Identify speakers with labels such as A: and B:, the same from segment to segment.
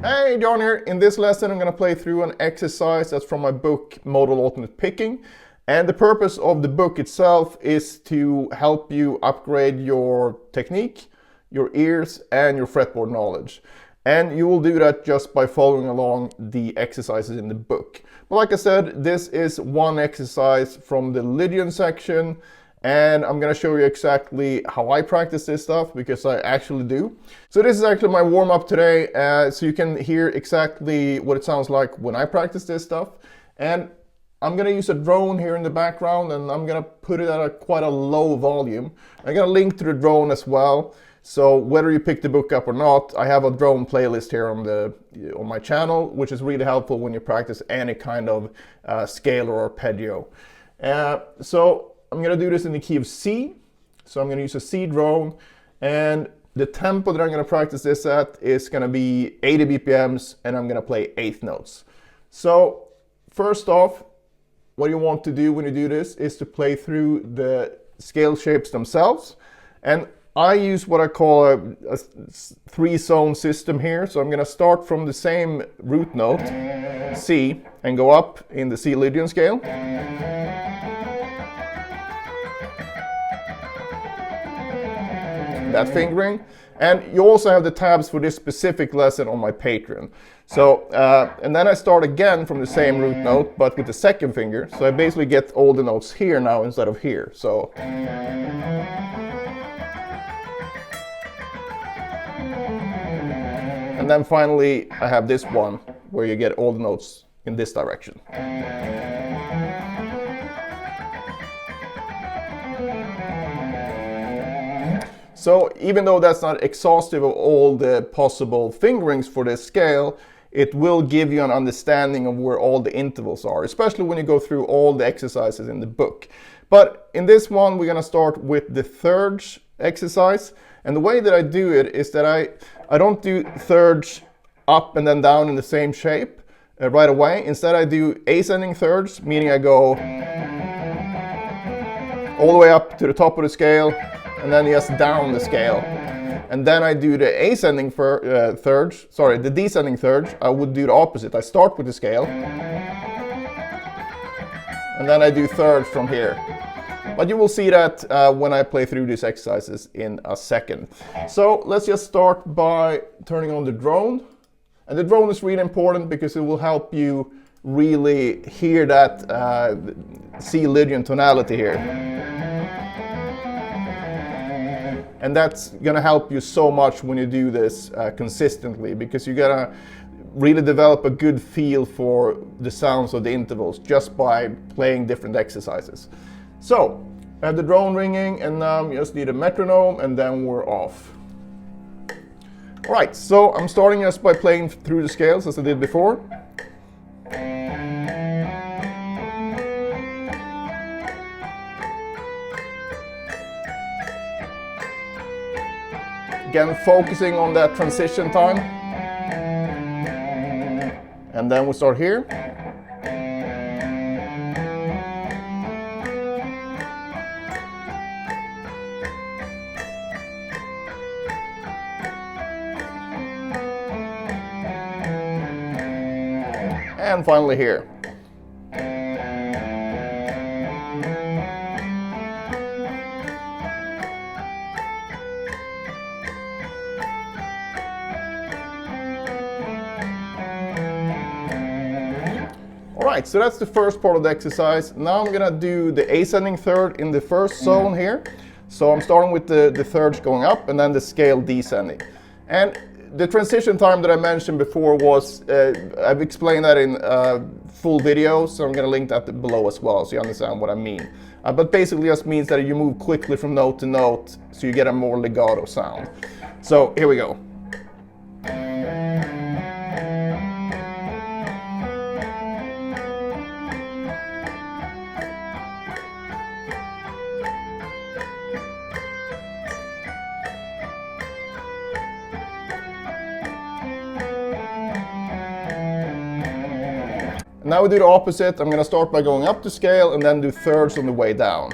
A: Hey, John here. In this lesson I'm going to play through an exercise that's from my book Modal Alternate Picking, and the purpose of the book itself is to help you upgrade your technique, your ears and your fretboard knowledge. And you will do that just by following along the exercises in the book. But like I said, this is one exercise from the Lydian section, and I'm going to show you exactly how I practice this stuff, because I actually do. So this is actually my warm-up today, so you can hear exactly what it sounds like when I practice this stuff. And I'm going to use a drone here in the background, and I'm going to put it at quite a low volume. I'm going to link to the drone as well. So whether you pick the book up or not, I have a drone playlist here on my channel, which is really helpful when you practice any kind of scale or arpeggio. So I'm going to do this in the key of C. So I'm going to use a C drone, and the tempo that I'm going to practice this at is going to be 80 BPMs, and I'm going to play eighth notes. So first off, what you want to do when you do this is to play through the scale shapes themselves. And I use what I call a three-zone system here. So I'm going to start from the same root note, C, and go up in the C Lydian scale. That fingering. And you also have the tabs for this specific lesson on my Patreon. So, and then I start again from the same root note, but with the second finger. So I basically get all the notes here now instead of here. So. And then finally, I have this one where you get all the notes in this direction. So even though that's not exhaustive of all the possible fingerings for this scale, it will give you an understanding of where all the intervals are, especially when you go through all the exercises in the book. But in this one, we're going to start with the thirds exercise. And the way that I do it is that I don't do thirds up and then down in the same shape right away. Instead, I do ascending thirds, meaning I go all the way up to the top of the scale, and then just down the scale. And then I do the ascending thirds, sorry, the descending thirds. I would do the opposite. I start with the scale, and then I do thirds from here. But you will see that when I play through these exercises in a second. So let's just start by turning on the drone. And the drone is really important because it will help you really hear that C Lydian tonality here. And that's going to help you so much when you do this consistently, because you're going to really develop a good feel for the sounds of the intervals just by playing different exercises. So I have the drone ringing, and now you just need a metronome, and then we're off. All right, so I'm starting just by playing through the scales as I did before. Again, focusing on that transition time. And then we start here. And finally here. Alright, so that's the first part of the exercise. Now I'm gonna do the ascending third in the first zone here. So I'm starting with the thirds going up and then the scale descending. And the transition time that I mentioned before was, I've explained that in full video, so I'm going to link that below as well, so you understand what I mean. But basically just means that you move quickly from note to note, so you get a more legato sound. So here we go. Now we do the opposite. I'm going to start by going up the scale and then do thirds on the way down.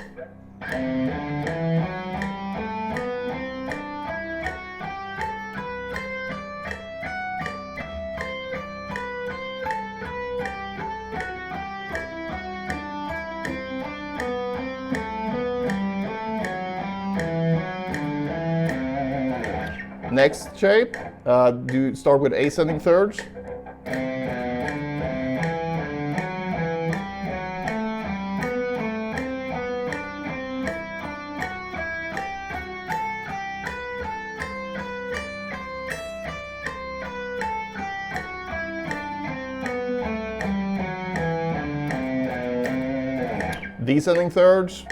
A: Next shape, start with ascending thirds. Descending thirds.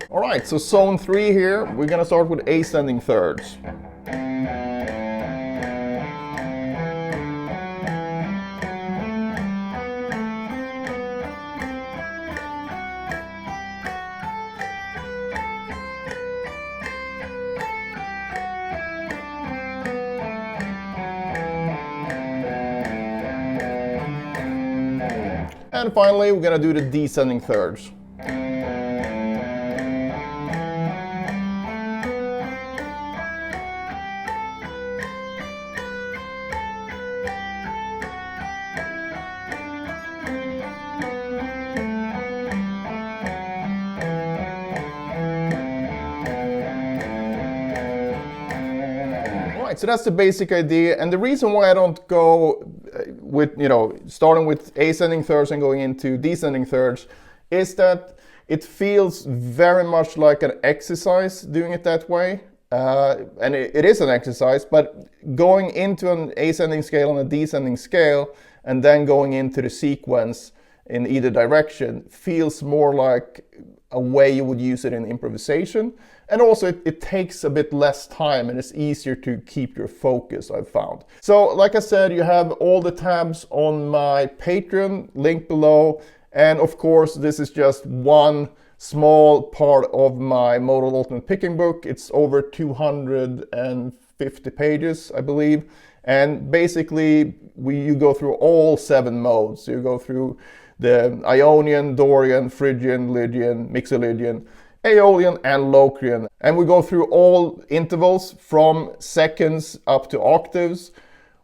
A: All right, so zone 3 here, we're gonna start with ascending thirds. And finally, we're gonna do the descending thirds. So that's the basic idea, and the reason why I don't go with, starting with ascending thirds and going into descending thirds is that it feels very much like an exercise doing it that way. And it is an exercise, but going into an ascending scale and a descending scale and then going into the sequence in either direction feels more like a way you would use it in improvisation. And also it takes a bit less time and it's easier to keep your focus, I've found. So like I said, you have all the tabs on my Patreon, link below. And of course, this is just one small part of my Modal Ultimate Picking book. It's over 250 pages, I believe. And basically, you go through all 7 modes. You go through the Ionian, Dorian, Phrygian, Lydian, Mixolydian, Aeolian and Locrian. And we go through all intervals from seconds up to octaves.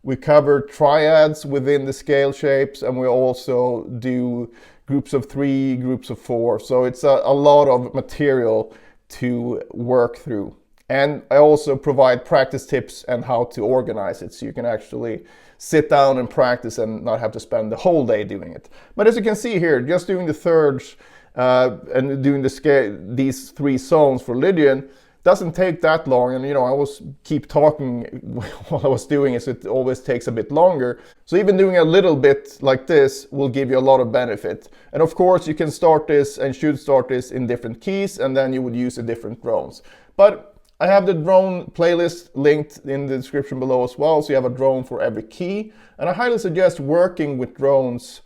A: We cover triads within the scale shapes, and we also do groups of 3, groups of 4. So it's a lot of material to work through. And I also provide practice tips and how to organize it, so you can actually sit down and practice and not have to spend the whole day doing it. But as you can see here, just doing the thirds and doing these 3 zones for Lydian doesn't take that long. And I always keep talking while I was doing it, so it always takes a bit longer. So even doing a little bit like this will give you a lot of benefit. And of course you can start this and should start this in different keys, and then you would use the different drones. But I have the drone playlist linked in the description below as well, so you have a drone for every key. And I highly suggest working with drones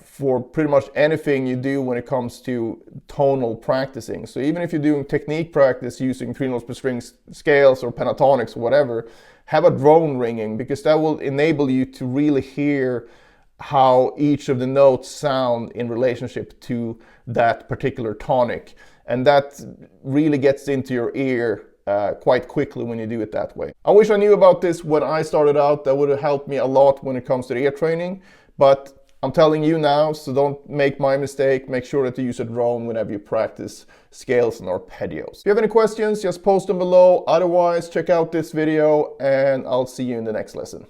A: for pretty much anything you do when it comes to tonal practicing. So even if you're doing technique practice using 3 notes per string scales or pentatonics or whatever, have a drone ringing, because that will enable you to really hear how each of the notes sound in relationship to that particular tonic. And that really gets into your ear quite quickly when you do it that way. I wish I knew about this when I started out. That would have helped me a lot when it comes to the ear training, but I'm telling you now, so don't make my mistake. Make sure that you use a drone whenever you practice scales and arpeggios. If you have any questions, just post them below. Otherwise, check out this video and I'll see you in the next lesson.